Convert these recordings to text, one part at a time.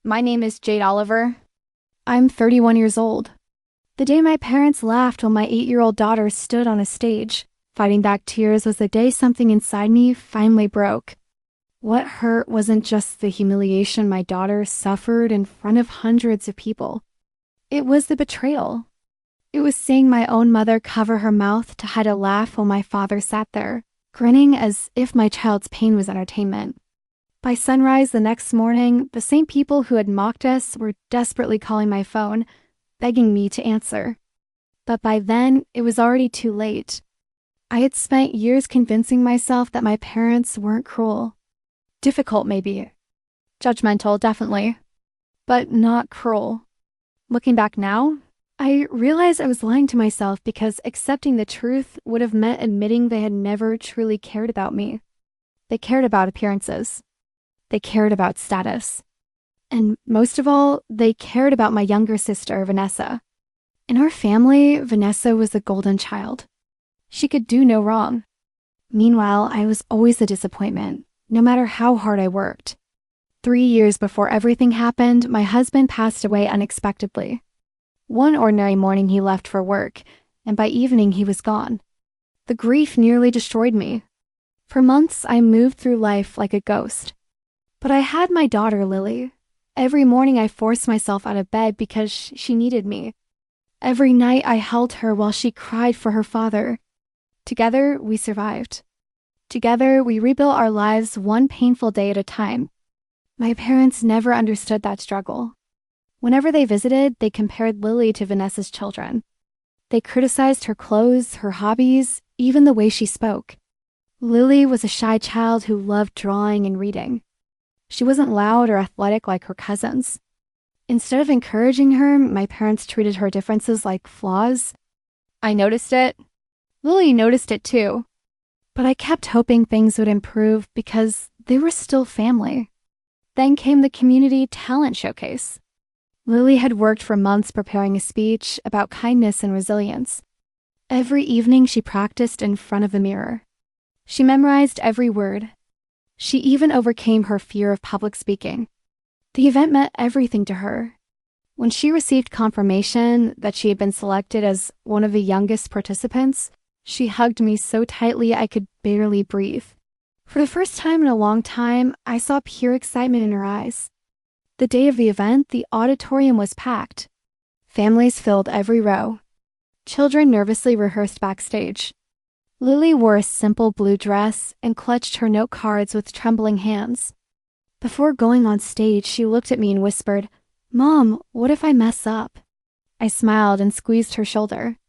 my name is Jade Oliver. I'm 31 years old. The day my parents laughed while my 8-year-old daughter stood on a stage, fighting back tears, was the day something inside me finally broke. What hurt wasn't just the humiliation my daughter suffered in front of hundreds of people. It was the betrayal. It was seeing my own mother cover her mouth to hide a laugh while my father sat there, grinning as if my child's pain was entertainment. By sunrise the next morning, the same people who had mocked us were desperately calling my phone, begging me to answer. But by then, it was already too late. I had spent years convincing myself that my parents weren't cruel. Difficult, maybe. Judgmental, definitely. But not cruel. Looking back now, I realized I was lying to myself because accepting the truth would have meant admitting they had never truly cared about me. They cared about appearances. They cared about status. And most of all, they cared about my younger sister, Vanessa. In our family, Vanessa was the golden child. She could do no wrong. Meanwhile, I was always a disappointment, no matter how hard I worked. 3 years before everything happened, my husband passed away unexpectedly. One ordinary morning he left for work, and by evening he was gone. The grief nearly destroyed me. For months, I moved through life like a ghost. But I had my daughter, Lily. Every morning I forced myself out of bed because she needed me. Every night I held her while she cried for her father. Together, we survived. Together, we rebuilt our lives one painful day at a time. My parents never understood that struggle. Whenever they visited, they compared Lily to Vanessa's children. They criticized her clothes, her hobbies, even the way she spoke. Lily was a shy child who loved drawing and reading. She wasn't loud or athletic like her cousins. Instead of encouraging her, my parents treated her differences like flaws. I noticed it. Lily noticed it too. But I kept hoping things would improve because they were still family. Then came the community talent showcase. Lily had worked for months preparing a speech about kindness and resilience. Every evening she practiced in front of a mirror. She memorized every word. She even overcame her fear of public speaking. The event meant everything to her. When she received confirmation that she had been selected as one of the youngest participants, she hugged me so tightly I could barely breathe. For the first time in a long time, I saw pure excitement in her eyes. The day of the event, the auditorium was packed. Families filled every row. Children nervously rehearsed backstage. Lily wore a simple blue dress and clutched her note cards with trembling hands. Before going on stage, she looked at me and whispered, "Mom, what if I mess up?" I smiled and squeezed her shoulder.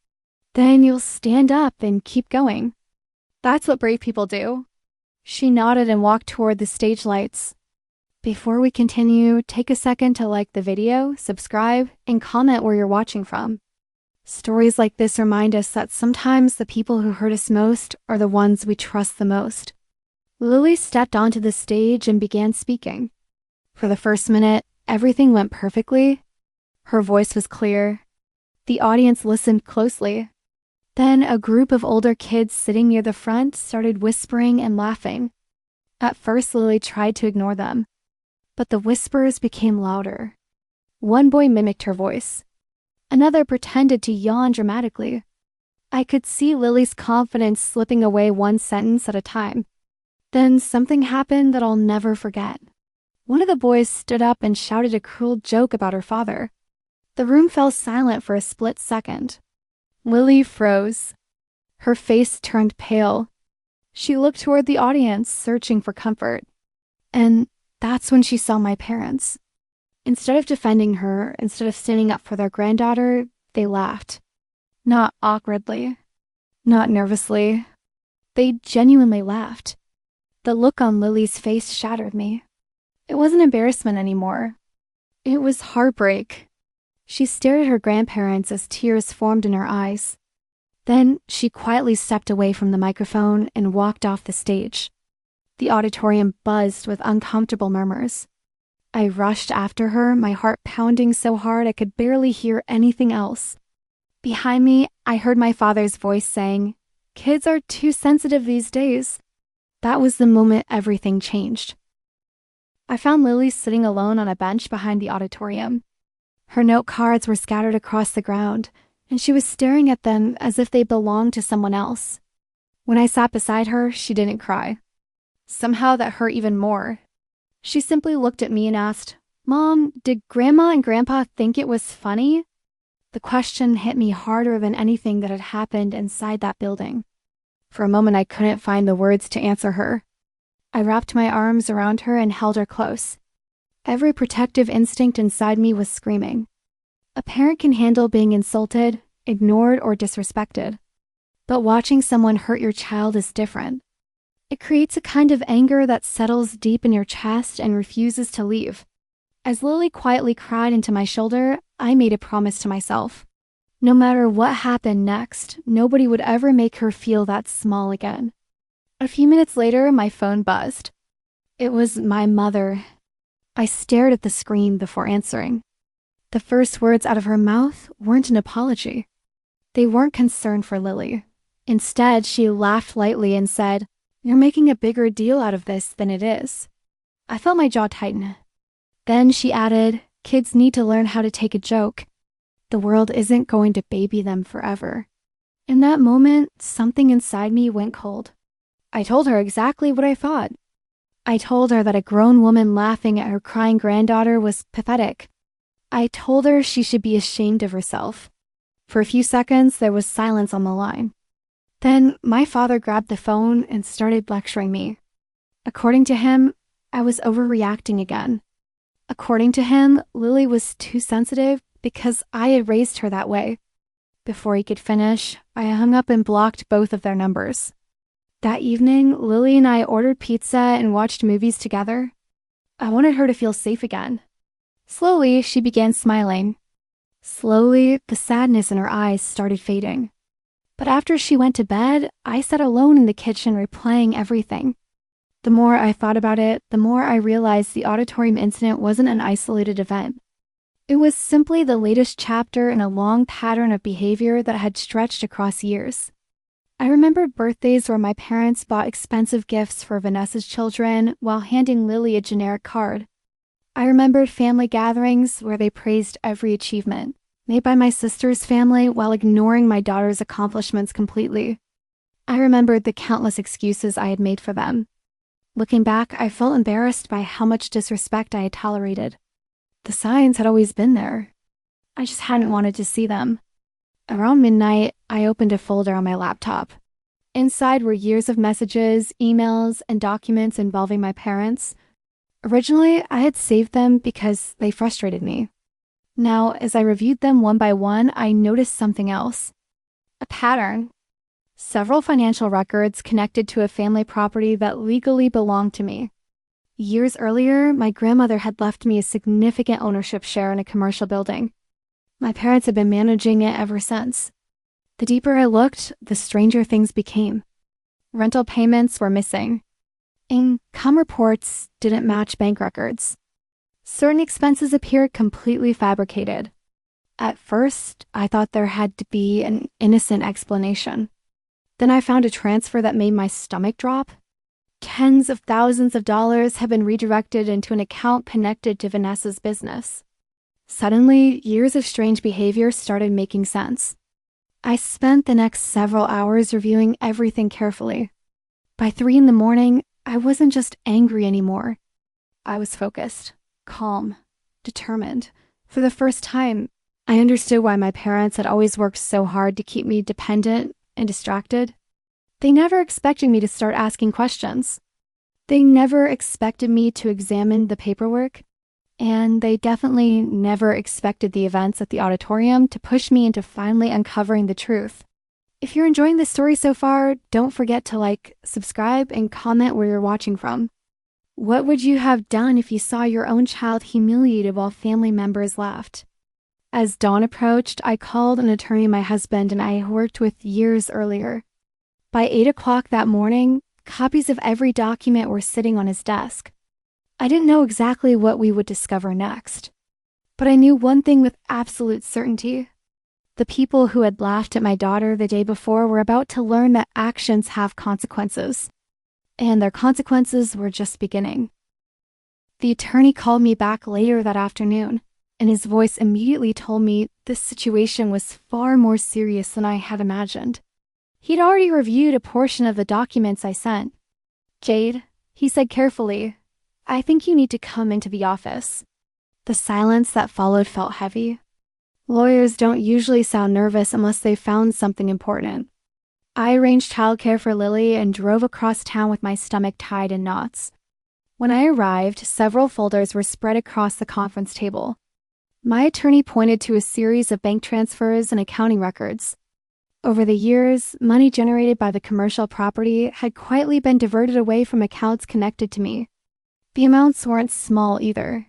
"Then you'll stand up and keep going. That's what brave people do." She nodded and walked toward the stage lights. Before we continue, take a second to like the video, subscribe, and comment where you're watching from. Stories like this remind us that sometimes the people who hurt us most are the ones we trust the most. Lily stepped onto the stage and began speaking. For the first minute, everything went perfectly. Her voice was clear. The audience listened closely. Then a group of older kids sitting near the front started whispering and laughing. At first, Lily tried to ignore them, but the whispers became louder. One boy mimicked her voice. Another pretended to yawn dramatically. I could see Lily's confidence slipping away one sentence at a time. Then something happened that I'll never forget. One of the boys stood up and shouted a cruel joke about her father. The room fell silent for a split second. Lily froze. Her face turned pale. She looked toward the audience, searching for comfort. And that's when she saw my parents. Instead of defending her, instead of standing up for their granddaughter, they laughed. Not awkwardly, not nervously. They genuinely laughed. The look on Lily's face shattered me. It wasn't embarrassment anymore. It was heartbreak. She stared at her grandparents as tears formed in her eyes. Then she quietly stepped away from the microphone and walked off the stage. The auditorium buzzed with uncomfortable murmurs. I rushed after her, my heart pounding so hard I could barely hear anything else. Behind me, I heard my father's voice saying, "Kids are too sensitive these days." That was the moment everything changed. I found Lily sitting alone on a bench behind the auditorium. Her note cards were scattered across the ground, and she was staring at them as if they belonged to someone else. When I sat beside her, she didn't cry. Somehow that hurt even more. She simply looked at me and asked, "Mom, did Grandma and Grandpa think it was funny?" The question hit me harder than anything that had happened inside that building. For a moment, I couldn't find the words to answer her. I wrapped my arms around her and held her close. Every protective instinct inside me was screaming. A parent can handle being insulted, ignored, or disrespected. But watching someone hurt your child is different. It creates a kind of anger that settles deep in your chest and refuses to leave. As Lily quietly cried into my shoulder, I made a promise to myself. No matter what happened next, nobody would ever make her feel that small again. A few minutes later, my phone buzzed. It was my mother. I stared at the screen before answering. The first words out of her mouth weren't an apology. They weren't concern for Lily. Instead, she laughed lightly and said, "You're making a bigger deal out of this than it is." I felt my jaw tighten. Then she added, "Kids need to learn how to take a joke. The world isn't going to baby them forever." In that moment, something inside me went cold. I told her exactly what I thought. I told her that a grown woman laughing at her crying granddaughter was pathetic. I told her she should be ashamed of herself. For a few seconds, there was silence on the line. Then my father grabbed the phone and started lecturing me. According to him, I was overreacting again. According to him, Lily was too sensitive because I had raised her that way. Before he could finish, I hung up and blocked both of their numbers. That evening, Lily and I ordered pizza and watched movies together. I wanted her to feel safe again. Slowly, she began smiling. Slowly, the sadness in her eyes started fading. But after she went to bed, I sat alone in the kitchen replaying everything. The more I thought about it, the more I realized the auditorium incident wasn't an isolated event. It was simply the latest chapter in a long pattern of behavior that had stretched across years. I remembered birthdays where my parents bought expensive gifts for Vanessa's children while handing Lily a generic card. I remembered family gatherings where they praised every achievement made by my sister's family while ignoring my daughter's accomplishments completely. I remembered the countless excuses I had made for them. Looking back, I felt embarrassed by how much disrespect I had tolerated. The signs had always been there. I just hadn't wanted to see them. Around midnight, I opened a folder on my laptop. Inside were years of messages, emails, and documents involving my parents. Originally, I had saved them because they frustrated me. Now, as I reviewed them one by one, I noticed something else. A pattern. Several financial records connected to a family property that legally belonged to me. Years earlier, my grandmother had left me a significant ownership share in a commercial building. My parents had been managing it ever since. The deeper I looked, the stranger things became. Rental payments were missing. Income reports didn't match bank records. Certain expenses appeared completely fabricated. At first, I thought there had to be an innocent explanation. Then I found a transfer that made my stomach drop. Tens of thousands of dollars had been redirected into an account connected to Vanessa's business. Suddenly, years of strange behavior started making sense. I spent the next several hours reviewing everything carefully. By 3 a.m, I wasn't just angry anymore. I was focused, calm, determined. For the first time, I understood why my parents had always worked so hard to keep me dependent and distracted. They never expected me to start asking questions. They never expected me to examine the paperwork. And they definitely never expected the events at the auditorium to push me into finally uncovering the truth. If you're enjoying this story so far, don't forget to like, subscribe, and comment where you're watching from. What would you have done if you saw your own child humiliated while family members laughed? As dawn approached, I called an attorney my husband and I worked with years earlier. By 8 o'clock that morning, copies of every document were sitting on his desk. I didn't know exactly what we would discover next, but I knew one thing with absolute certainty. The people who had laughed at my daughter the day before were about to learn that actions have consequences, and their consequences were just beginning. The attorney called me back later that afternoon, and his voice immediately told me this situation was far more serious than I had imagined. He'd already reviewed a portion of the documents I sent. "Jade," he said carefully, "I think you need to come into the office." The silence that followed felt heavy. Lawyers don't usually sound nervous unless they've found something important. I arranged childcare for Lily and drove across town with my stomach tied in knots. When I arrived, several folders were spread across the conference table. My attorney pointed to a series of bank transfers and accounting records. Over the years, money generated by the commercial property had quietly been diverted away from accounts connected to me. The amounts weren't small either.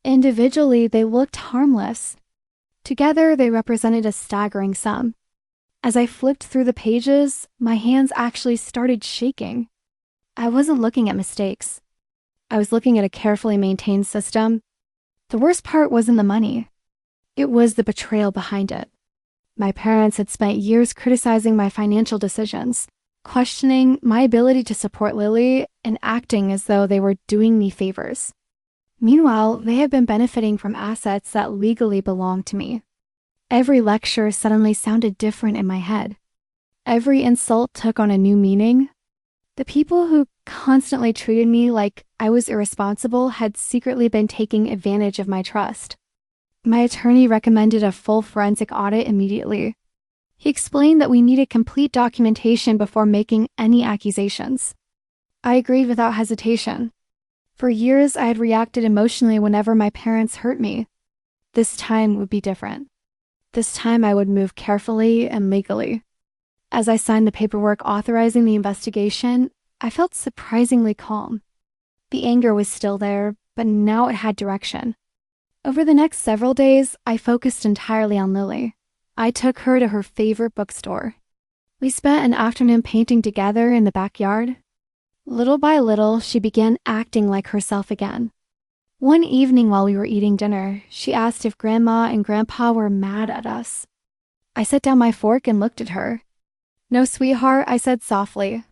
Individually, they looked harmless. Together, they represented a staggering sum. As I flipped through the pages, my hands actually started shaking. I wasn't looking at mistakes. I was looking at a carefully maintained system. The worst part wasn't the money. It was the betrayal behind it. My parents had spent years criticizing my financial decisions, questioning my ability to support Lily, and acting as though they were doing me favors. Meanwhile, they had been benefiting from assets that legally belonged to me. Every lecture suddenly sounded different in my head. Every insult took on a new meaning. The people who constantly treated me like I was irresponsible had secretly been taking advantage of my trust. My attorney recommended a full forensic audit immediately. He explained that we needed complete documentation before making any accusations. I agreed without hesitation. For years, I had reacted emotionally whenever my parents hurt me. This time would be different. This time I would move carefully and legally. As I signed the paperwork authorizing the investigation, I felt surprisingly calm. The anger was still there, but now it had direction. Over the next several days, I focused entirely on Lily. I took her to her favorite bookstore. We spent an afternoon painting together in the backyard. Little by little, she began acting like herself again. One evening while we were eating dinner, she asked if Grandma and Grandpa were mad at us. I set down my fork and looked at her. "No, sweetheart," I said softly.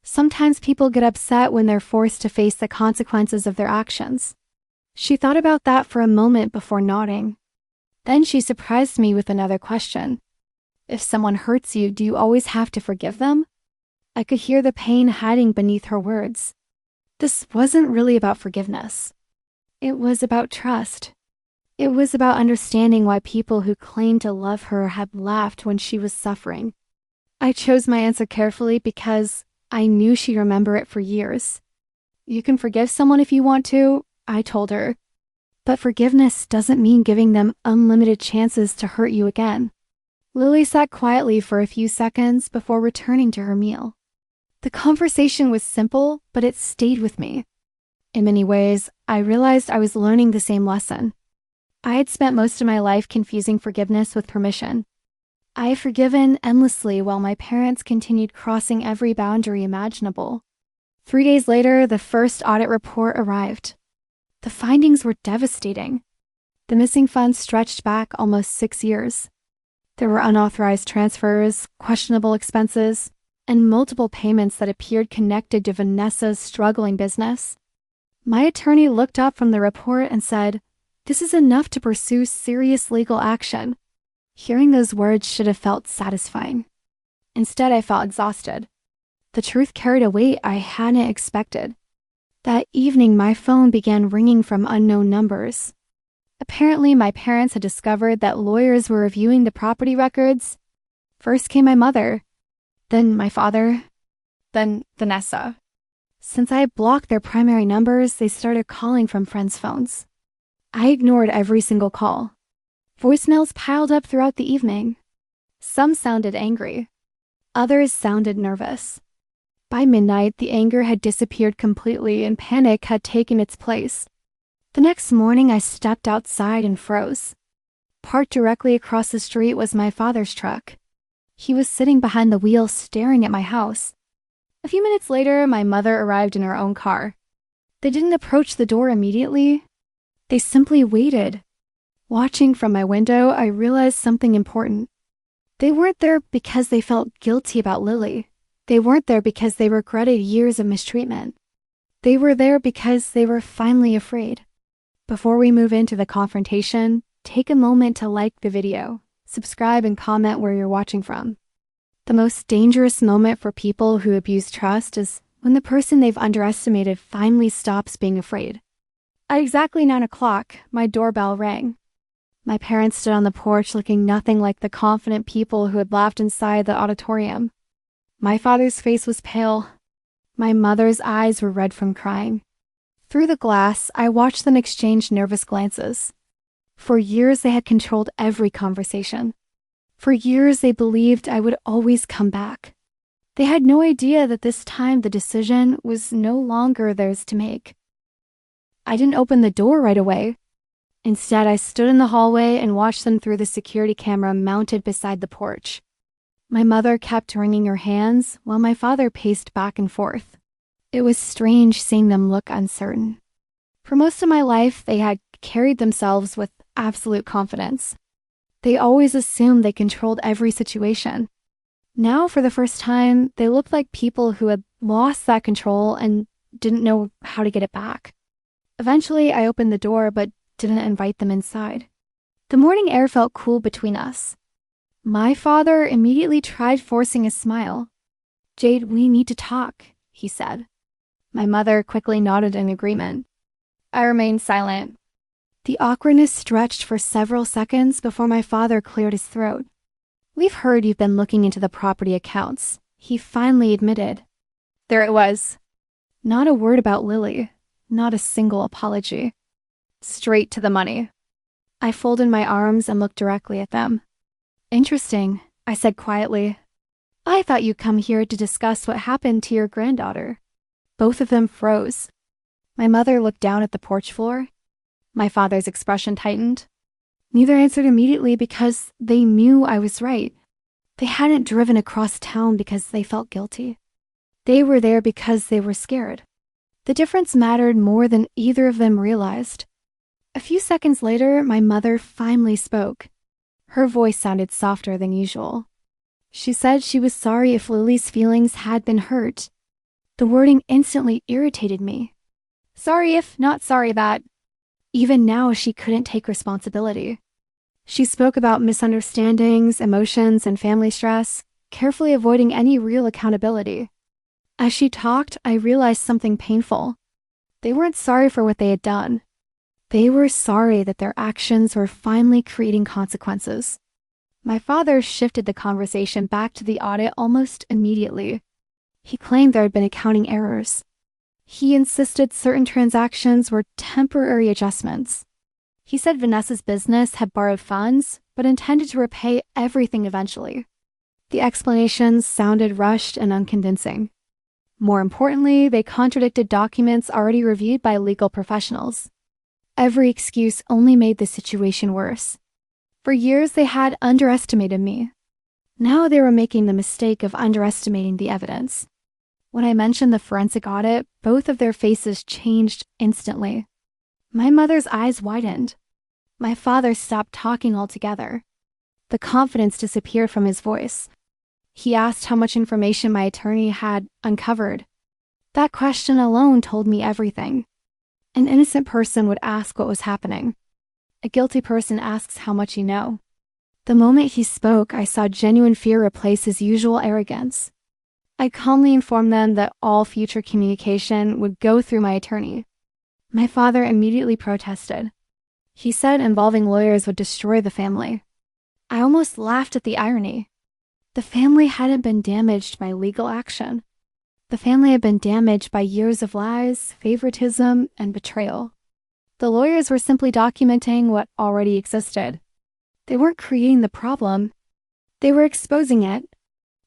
"Sometimes people get upset when they're forced to face the consequences of their actions." She thought about that for a moment before nodding. Then she surprised me with another question. "If someone hurts you, do you always have to forgive them?" I could hear the pain hiding beneath her words. This wasn't really about forgiveness. It was about trust. It was about understanding why people who claimed to love her had laughed when she was suffering. I chose my answer carefully because I knew she'd remember it for years. "You can forgive someone if you want to," I told her. "But forgiveness doesn't mean giving them unlimited chances to hurt you again." Lily sat quietly for a few seconds before returning to her meal. The conversation was simple, but it stayed with me. In many ways, I realized I was learning the same lesson. I had spent most of my life confusing forgiveness with permission. I had forgiven endlessly while my parents continued crossing every boundary imaginable. 3 days later, the first audit report arrived. The findings were devastating. The missing funds stretched back almost 6 years. There were unauthorized transfers, questionable expenses, and multiple payments that appeared connected to Vanessa's struggling business. My attorney looked up from the report and said, "This is enough to pursue serious legal action." Hearing those words should have felt satisfying. Instead, I felt exhausted. The truth carried a weight I hadn't expected. That evening, my phone began ringing from unknown numbers. Apparently, my parents had discovered that lawyers were reviewing the property records. First came my mother, then my father, then Vanessa. Since I had blocked their primary numbers, they started calling from friends' phones. I ignored every single call. Voicemails piled up throughout the evening. Some sounded angry. Others sounded nervous. By midnight, the anger had disappeared completely and panic had taken its place. The next morning, I stepped outside and froze. Parked directly across the street was my father's truck. He was sitting behind the wheel staring at my house. A few minutes later, my mother arrived in her own car. They didn't approach the door immediately. They simply waited. Watching from my window, I realized something important. They weren't there because they felt guilty about Lily. They weren't there because they regretted years of mistreatment. They were there because they were finally afraid. Before we move into the confrontation, take a moment to like the video, subscribe, and comment where you're watching from. The most dangerous moment for people who abuse trust is when the person they've underestimated finally stops being afraid. At exactly 9 o'clock, my doorbell rang. My parents stood on the porch looking nothing like the confident people who had laughed inside the auditorium. My father's face was pale. My mother's eyes were red from crying. Through the glass, I watched them exchange nervous glances. For years, they had controlled every conversation. For years, they believed I would always come back. They had no idea that this time the decision was no longer theirs to make. I didn't open the door right away. Instead, I stood in the hallway and watched them through the security camera mounted beside the porch. My mother kept wringing her hands while my father paced back and forth. It was strange seeing them look uncertain. For most of my life, they had carried themselves with absolute confidence. They always assumed they controlled every situation. Now, for the first time, they looked like people who had lost that control and didn't know how to get it back. Eventually, I opened the door but didn't invite them inside. The morning air felt cool between us. My father immediately tried forcing a smile. "Jade, we need to talk," he said. My mother quickly nodded in agreement. I remained silent. The awkwardness stretched for several seconds before my father cleared his throat. "We've heard you've been looking into the property accounts," he finally admitted. There it was. Not a word about Lily. Not a single apology. Straight to the money. I folded my arms and looked directly at them. "Interesting," I said quietly. "I thought you'd come here to discuss what happened to your granddaughter." Both of them froze. My mother looked down at the porch floor. My father's expression tightened. Neither answered immediately because they knew I was right. They hadn't driven across town because they felt guilty. They were there because they were scared. The difference mattered more than either of them realized. A few seconds later, my mother finally spoke. Her voice sounded softer than usual. She said she was sorry if Lily's feelings had been hurt. The wording instantly irritated me. Sorry if, not sorry that. Even now, she couldn't take responsibility. She spoke about misunderstandings, emotions, and family stress, carefully avoiding any real accountability. As she talked, I realized something painful. They weren't sorry for what they had done. They were sorry that their actions were finally creating consequences. My father shifted the conversation back to the audit almost immediately. He claimed there had been accounting errors. He insisted certain transactions were temporary adjustments. He said Vanessa's business had borrowed funds, but intended to repay everything eventually. The explanations sounded rushed and unconvincing. More importantly, they contradicted documents already reviewed by legal professionals. Every excuse only made the situation worse. For years, they had underestimated me. Now they were making the mistake of underestimating the evidence. When I mentioned the forensic audit, both of their faces changed instantly. My mother's eyes widened. My father stopped talking altogether. The confidence disappeared from his voice. He asked how much information my attorney had uncovered. That question alone told me everything. An innocent person would ask what was happening. A guilty person asks how much you know. The moment he spoke, I saw genuine fear replace his usual arrogance. I calmly informed them that all future communication would go through my attorney. My father immediately protested. He said involving lawyers would destroy the family. I almost laughed at the irony. The family hadn't been damaged by legal action. The family had been damaged by years of lies, favoritism, and betrayal. The lawyers were simply documenting what already existed. They weren't creating the problem. They were exposing it.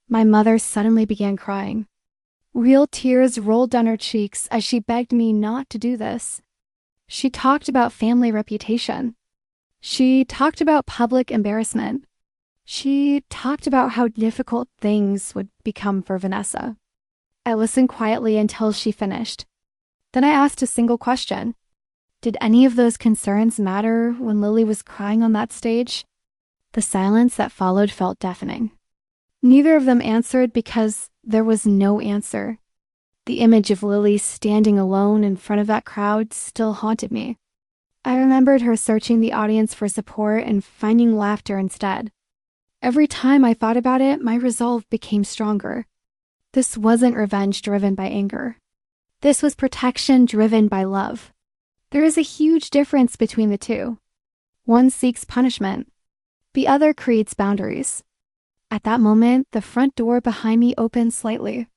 My mother suddenly began crying. Real tears rolled down her cheeks as she begged me not to do this. She talked about family reputation. She talked about public embarrassment. She talked about how difficult things would become for Vanessa. I listened quietly until she finished. Then I asked a single question. Did any of those concerns matter when Lily was crying on that stage? The silence that followed felt deafening. Neither of them answered because there was no answer. The image of Lily standing alone in front of that crowd still haunted me. I remembered her searching the audience for support and finding laughter instead. Every time I thought about it, my resolve became stronger. This wasn't revenge driven by anger. This was protection driven by love. There is a huge difference between the two. One seeks punishment. The other creates boundaries. At that moment, the front door behind me opened slightly.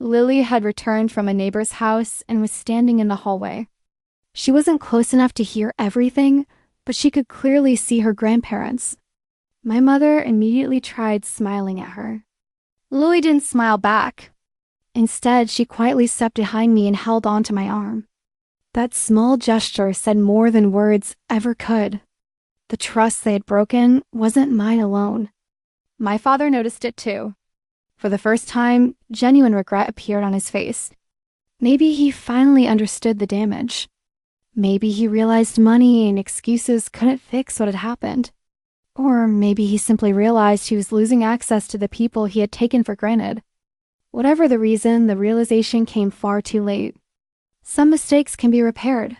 Lily had returned from a neighbor's house and was standing in the hallway. She wasn't close enough to hear everything, but she could clearly see her grandparents. My mother immediately tried smiling at her. Lily didn't smile back. Instead, she quietly stepped behind me and held onto my arm. That small gesture said more than words ever could. The trust they had broken wasn't mine alone. My father noticed it too. For the first time, genuine regret appeared on his face. Maybe he finally understood the damage. Maybe he realized money and excuses couldn't fix what had happened. Or maybe he simply realized he was losing access to the people he had taken for granted. Whatever the reason, the realization came far too late. Some mistakes can be repaired.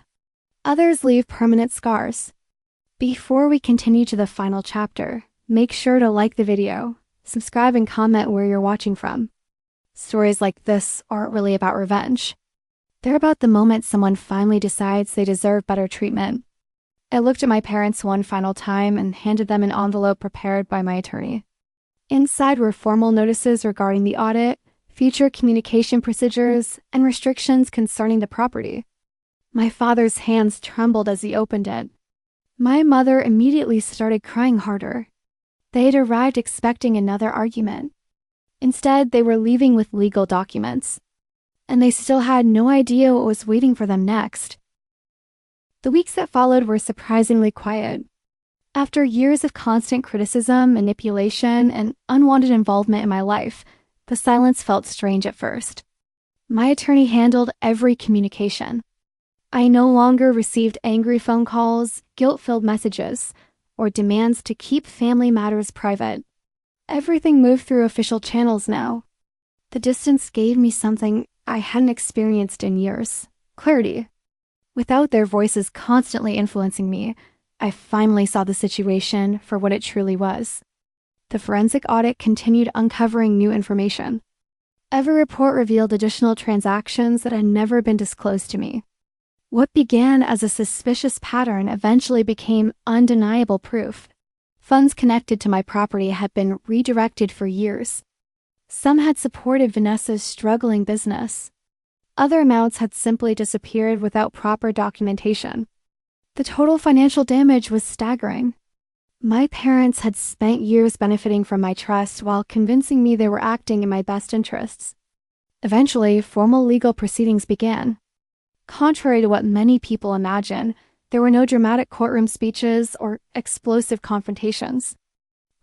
Others leave permanent scars. Before we continue to the final chapter, make sure to like the video, subscribe and comment where you're watching from. Stories like this aren't really about revenge. They're about the moment someone finally decides they deserve better treatment. I looked at my parents one final time and handed them an envelope prepared by my attorney. Inside were formal notices regarding the audit, future communication procedures, and restrictions concerning the property. My father's hands trembled as he opened it. My mother immediately started crying harder. They had arrived expecting another argument. Instead, they were leaving with legal documents. And they still had no idea what was waiting for them next. The weeks that followed were surprisingly quiet. After years of constant criticism, manipulation, and unwanted involvement in my life, the silence felt strange at first. My attorney handled every communication. I no longer received angry phone calls, guilt-filled messages, or demands to keep family matters private. Everything moved through official channels now. The distance gave me something I hadn't experienced in years: clarity. Without their voices constantly influencing me, I finally saw the situation for what it truly was. The forensic audit continued uncovering new information. Every report revealed additional transactions that had never been disclosed to me. What began as a suspicious pattern eventually became undeniable proof. Funds connected to my property had been redirected for years. Some had supported Vanessa's struggling business. Other amounts had simply disappeared without proper documentation. The total financial damage was staggering. My parents had spent years benefiting from my trust while convincing me they were acting in my best interests. Eventually, formal legal proceedings began. Contrary to what many people imagine, there were no dramatic courtroom speeches or explosive confrontations.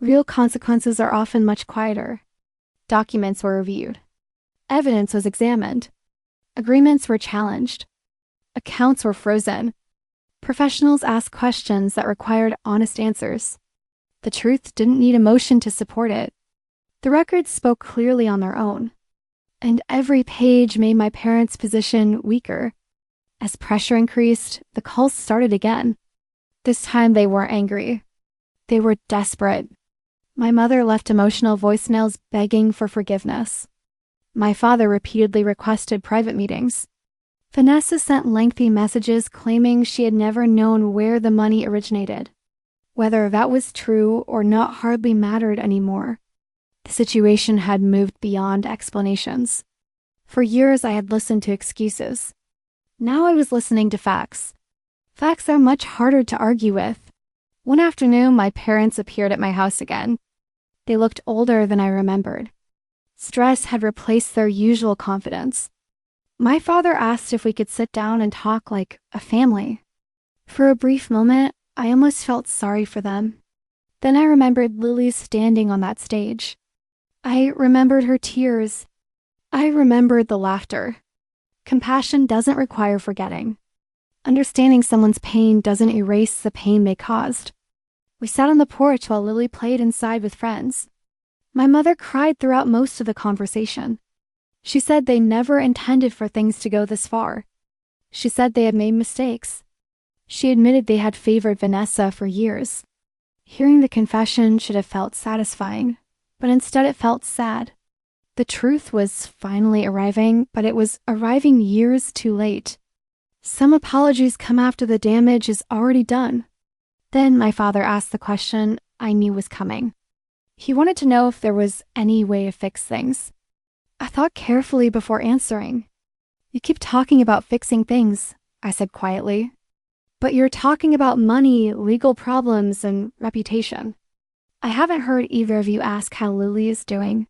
Real consequences are often much quieter. Documents were reviewed. Evidence was examined. Agreements were challenged. Accounts were frozen. Professionals asked questions that required honest answers. The truth didn't need emotion to support it. The records spoke clearly on their own. And every page made my parents' position weaker. As pressure increased, the calls started again. This time they weren't angry. They were desperate. My mother left emotional voicemails begging for forgiveness. My father repeatedly requested private meetings. Vanessa sent lengthy messages claiming she had never known where the money originated. Whether that was true or not hardly mattered anymore. The situation had moved beyond explanations. For years I had listened to excuses. Now I was listening to facts. Facts are much harder to argue with. One afternoon, my parents appeared at my house again. They looked older than I remembered. Stress had replaced their usual confidence. My father asked if we could sit down and talk like a family. For a brief moment, I almost felt sorry for them. Then I remembered Lily standing on that stage. I remembered her tears. I remembered the laughter. Compassion doesn't require forgetting. Understanding someone's pain doesn't erase the pain they caused. We sat on the porch while Lily played inside with friends. My mother cried throughout most of the conversation. She said they never intended for things to go this far. She said they had made mistakes. She admitted they had favored Vanessa for years. Hearing the confession should have felt satisfying, but instead it felt sad. The truth was finally arriving, but it was arriving years too late. Some apologies come after the damage is already done. Then my father asked the question I knew was coming. He wanted to know if there was any way to fix things. I thought carefully before answering. You keep talking about fixing things, I said quietly. But you're talking about money, legal problems, and reputation. I haven't heard either of you ask how Lily is doing.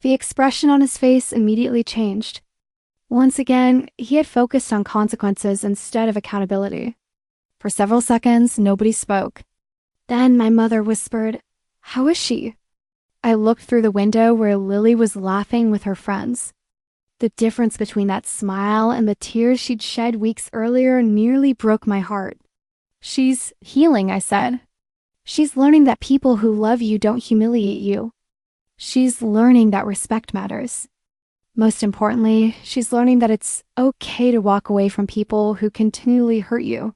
The expression on his face immediately changed. Once again, he had focused on consequences instead of accountability. For several seconds, nobody spoke. Then my mother whispered, "How is she?" I looked through the window where Lily was laughing with her friends. The difference between that smile and the tears she'd shed weeks earlier nearly broke my heart. "She's healing," I said. "She's learning that people who love you don't humiliate you. She's learning that respect matters. Most importantly, she's learning that it's okay to walk away from people who continually hurt you."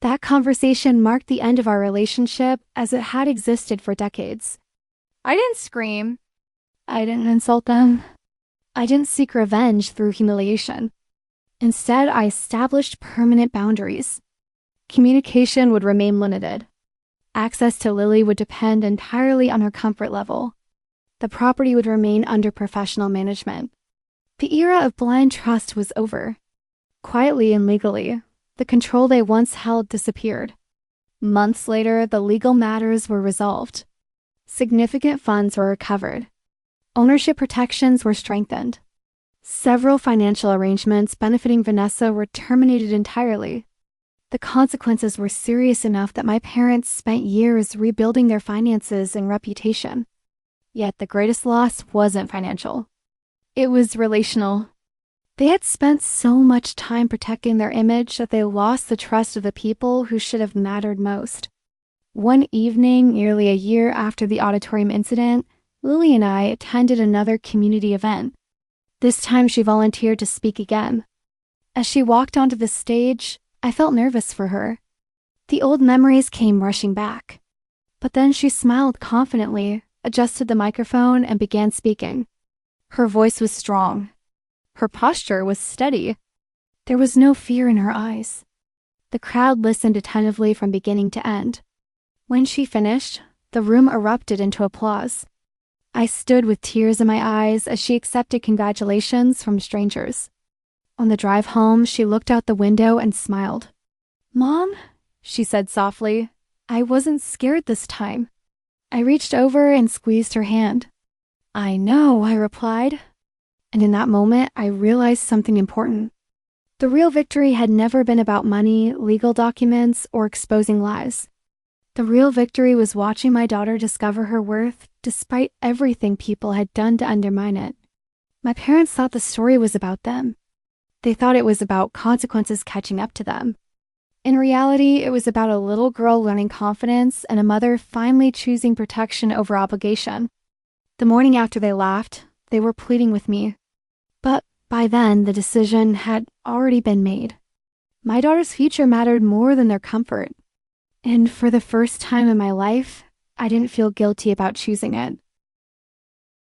That conversation marked the end of our relationship as it had existed for decades. I didn't scream. I didn't insult them. I didn't seek revenge through humiliation. Instead, I established permanent boundaries. Communication would remain limited. Access to Lily would depend entirely on her comfort level. The property would remain under professional management. The era of blind trust was over. Quietly and legally, the control they once held disappeared. Months later, the legal matters were resolved. Significant funds were recovered. Ownership protections were strengthened. Several financial arrangements benefiting Vanessa were terminated entirely. The consequences were serious enough that my parents spent years rebuilding their finances and reputation. Yet the greatest loss wasn't financial. It was relational. They had spent so much time protecting their image that they lost the trust of the people who should have mattered most. One evening, nearly a year after the auditorium incident, Lily and I attended another community event. This time she volunteered to speak again. As she walked onto the stage, I felt nervous for her. The old memories came rushing back. But then she smiled confidently, adjusted the microphone, and began speaking. Her voice was strong. Her posture was steady. There was no fear in her eyes. The crowd listened attentively from beginning to end. When she finished, the room erupted into applause. I stood with tears in my eyes as she accepted congratulations from strangers. On the drive home, she looked out the window and smiled. "Mom," she said softly, "I wasn't scared this time." I reached over and squeezed her hand. "I know," I replied. And in that moment, I realized something important. The real victory had never been about money, legal documents, or exposing lies. The real victory was watching my daughter discover her worth despite everything people had done to undermine it. My parents thought the story was about them. They thought it was about consequences catching up to them. In reality, it was about a little girl learning confidence and a mother finally choosing protection over obligation. The morning after they left, they were pleading with me. But by then, the decision had already been made. My daughter's future mattered more than their comfort. And for the first time in my life, I didn't feel guilty about choosing it.